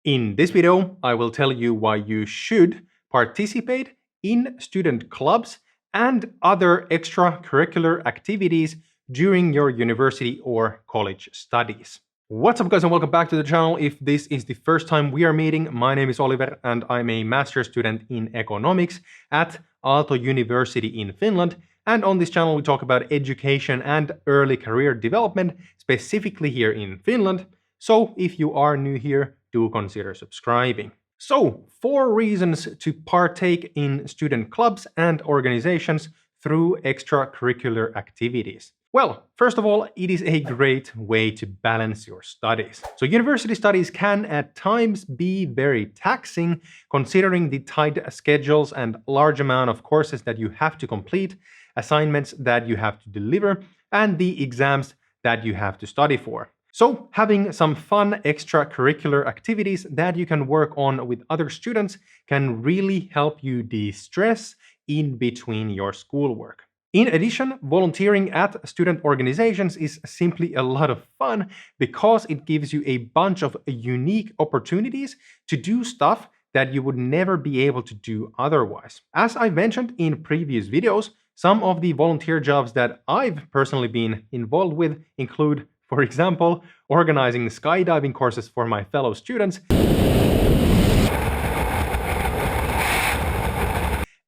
In this video, I will tell you why you should participate in student clubs and other extracurricular activities during your university or college studies. What's up guys and welcome back to the channel. If this is the first time we are meeting, my name is Oliver and I'm a master's student in economics at Aalto University in Finland. And on this channel we talk about education and early career development, specifically here in Finland. So if you are new here, do consider subscribing. So, 4 reasons to partake in student clubs and organizations through extracurricular activities. Well, first of all, it is a great way to balance your studies. So university studies can at times be very taxing, considering the tight schedules and large amount of courses that you have to complete, assignments that you have to deliver, and the exams that you have to study for. So having some fun extracurricular activities that you can work on with other students can really help you de-stress in between your schoolwork. In addition, volunteering at student organizations is simply a lot of fun because it gives you a bunch of unique opportunities to do stuff that you would never be able to do otherwise. As I mentioned in previous videos, some of the volunteer jobs that I've personally been involved with include, for example, organizing skydiving courses for my fellow students,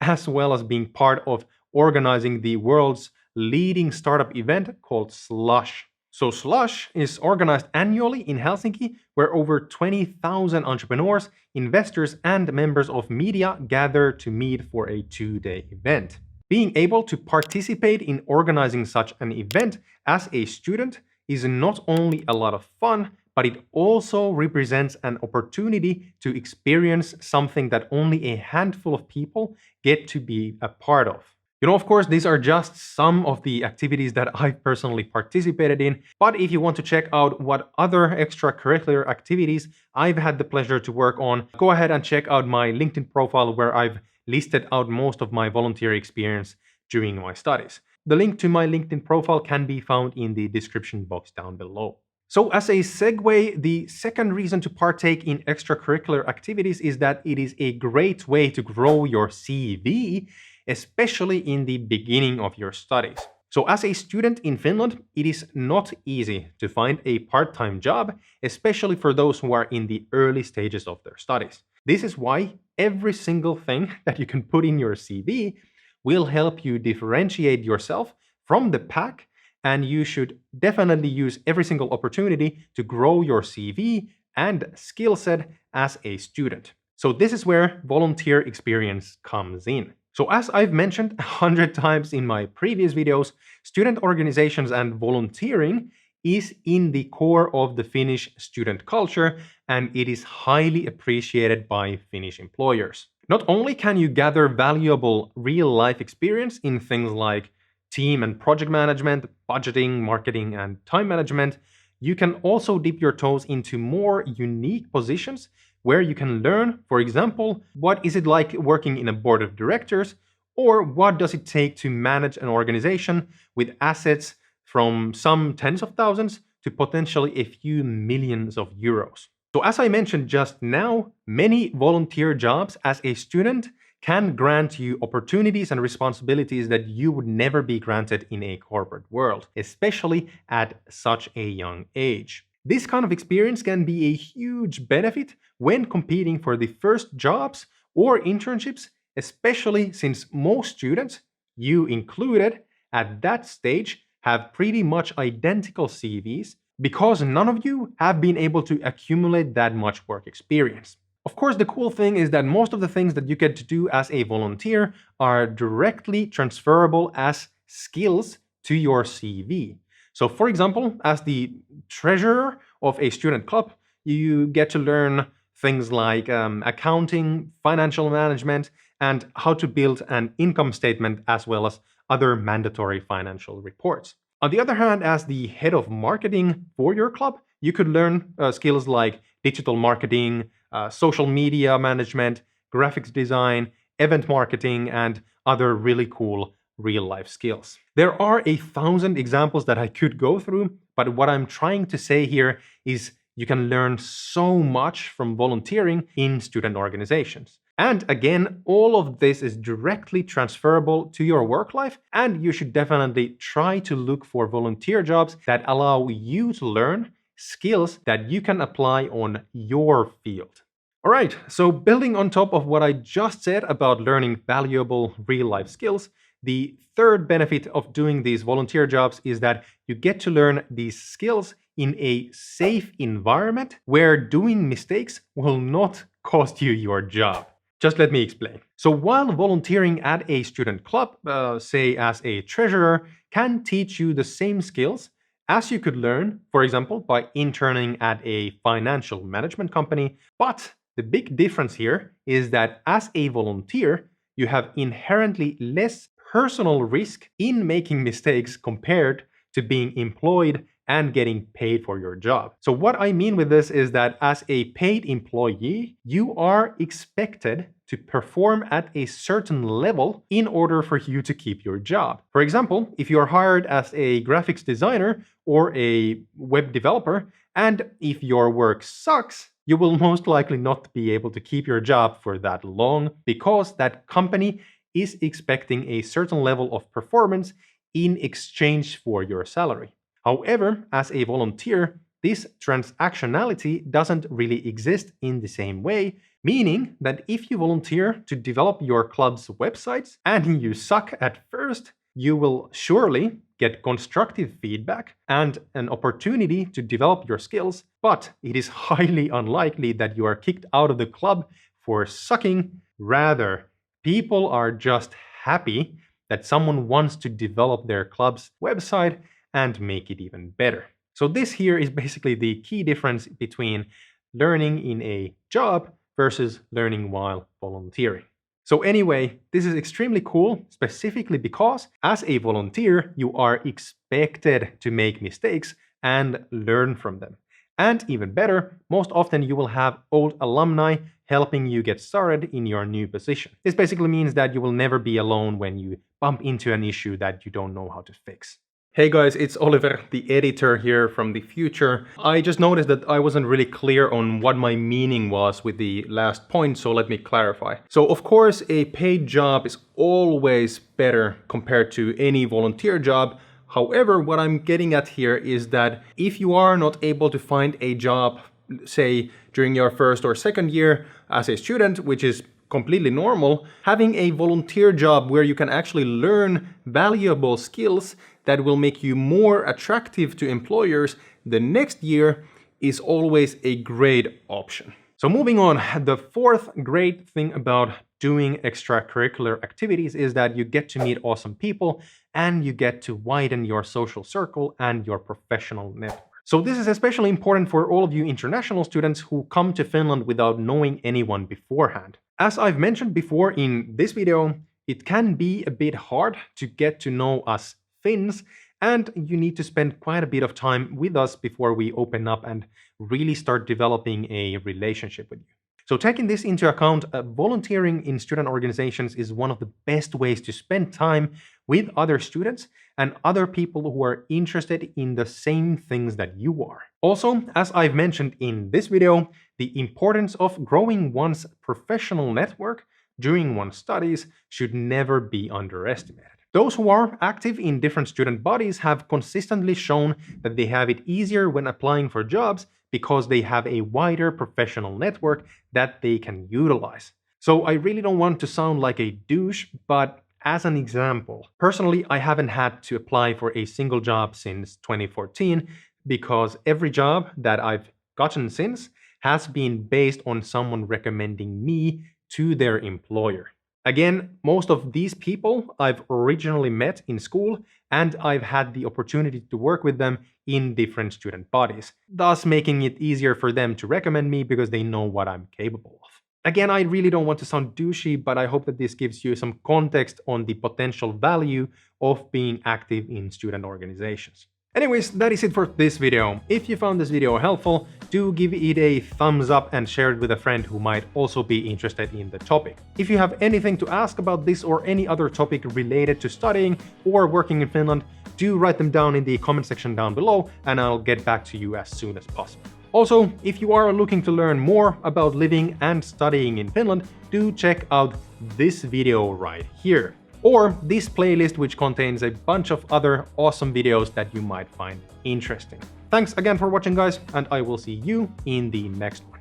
as well as being part of organizing the world's leading startup event called Slush. So Slush is organized annually in Helsinki, where over 20,000 entrepreneurs, investors, and members of media gather to meet for a 2-day event. Being able to participate in organizing such an event as a student is not only a lot of fun, but it also represents an opportunity to experience something that only a handful of people get to be a part of. You know, of course, these are just some of the activities that I've personally participated in, but if you want to check out what other extracurricular activities I've had the pleasure to work on, go ahead and check out my LinkedIn profile where I've listed out most of my volunteer experience during my studies. The link to my LinkedIn profile can be found in the description box down below. So as a segue, the second reason to partake in extracurricular activities is that it is a great way to grow your CV, especially in the beginning of your studies. So as a student in Finland, it is not easy to find a part-time job, especially for those who are in the early stages of their studies. This is why every single thing that you can put in your CV will help you differentiate yourself from the pack, and you should definitely use every single opportunity to grow your CV and skill set as a student. So this is where volunteer experience comes in. So as I've mentioned 100 times in my previous videos, student organizations and volunteering is in the core of the Finnish student culture, and it is highly appreciated by Finnish employers. Not only can you gather valuable real-life experience in things like team and project management, budgeting, marketing, and time management, you can also dip your toes into more unique positions where you can learn, for example, what is it like working in a board of directors, or what does it take to manage an organization with assets from some tens of thousands to potentially a few millions of euros. So as I mentioned just now, many volunteer jobs as a student can grant you opportunities and responsibilities that you would never be granted in a corporate world, especially at such a young age. This kind of experience can be a huge benefit when competing for the first jobs or internships, especially since most students, you included, at that stage have pretty much identical CVs because none of you have been able to accumulate that much work experience. Of course, the cool thing is that most of the things that you get to do as a volunteer are directly transferable as skills to your CV. So for example, as the treasurer of a student club, you get to learn things like accounting, financial management, and how to build an income statement, as well as other mandatory financial reports. On the other hand, as the head of marketing for your club, you could learn skills like digital marketing, social media management, graphics design, event marketing, and other really cool real-life skills. There are 1,000 examples that I could go through, but what I'm trying to say here is You can learn so much from volunteering in student organizations. And again, all of this is directly transferable to your work life, and you should definitely try to look for volunteer jobs that allow you to learn skills that you can apply on your field. All right, so building on top of what I just said about learning valuable real-life skills, the third benefit of doing these volunteer jobs is that you get to learn these skills in a safe environment where doing mistakes will not cost you your job. Just let me explain. So while volunteering at a student club, say as a treasurer, can teach you the same skills as you could learn, for example, by interning at a financial management company, but the big difference here is that as a volunteer, you have inherently less personal risk in making mistakes compared to being employed and getting paid for your job. So what I mean with this is that as a paid employee, you are expected to perform at a certain level in order for you to keep your job. For example, if you are hired as a graphics designer or a web developer, and if your work sucks, you will most likely not be able to keep your job for that long because that company is expecting a certain level of performance in exchange for your salary. However, as a volunteer, this transactionality doesn't really exist in the same way, meaning that if you volunteer to develop your club's websites and you suck at first, you will surely get constructive feedback and an opportunity to develop your skills, but it is highly unlikely that you are kicked out of the club for sucking. Rather, people are just happy that someone wants to develop their club's website and make it even better. So this here is basically the key difference between learning in a job versus learning while volunteering. So anyway, this is extremely cool, specifically because as a volunteer, you are expected to make mistakes and learn from them. And even better, most often you will have old alumni helping you get started in your new position. This basically means that you will never be alone when you bump into an issue that you don't know how to fix. Hey guys, it's Oliver, the editor here from the future. I just noticed that I wasn't really clear on what my meaning was with the last point, so let me clarify. So of course, a paid job is always better compared to any volunteer job. However, what I'm getting at here is that if you are not able to find a job, say during your first or second year as a student, which is completely normal, having a volunteer job where you can actually learn valuable skills that will make you more attractive to employers the next year is always a great option. So moving on, the fourth great thing about doing extracurricular activities is that you get to meet awesome people and you get to widen your social circle and your professional network. So this is especially important for all of you international students who come to Finland without knowing anyone beforehand. As I've mentioned before in this video, it can be a bit hard to get to know us Finns, and you need to spend quite a bit of time with us before we open up and really start developing a relationship with you. So taking this into account, volunteering in student organizations is one of the best ways to spend time with other students and other people who are interested in the same things that you are. Also, as I've mentioned in this video, the importance of growing one's professional network during one's studies should never be underestimated. Those who are active in different student bodies have consistently shown that they have it easier when applying for jobs because they have a wider professional network that they can utilize. So I really don't want to sound like a douche, but as an example, personally, I haven't had to apply for a single job since 2014 because every job that I've gotten since has been based on someone recommending me to their employer. Again, most of these people I've originally met in school, and I've had the opportunity to work with them in different student bodies, thus making it easier for them to recommend me because they know what I'm capable of. Again, I really don't want to sound douchey, but I hope that this gives you some context on the potential value of being active in student organizations. Anyways, that is it for this video. If you found this video helpful, do give it a thumbs up and share it with a friend who might also be interested in the topic. If you have anything to ask about this or any other topic related to studying or working in Finland, do write them down in the comment section down below and I'll get back to you as soon as possible. Also, if you are looking to learn more about living and studying in Finland, do check out this video right here, or this playlist which contains a bunch of other awesome videos that you might find interesting. Thanks again for watching, guys, and I will see you in the next one.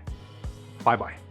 Bye bye.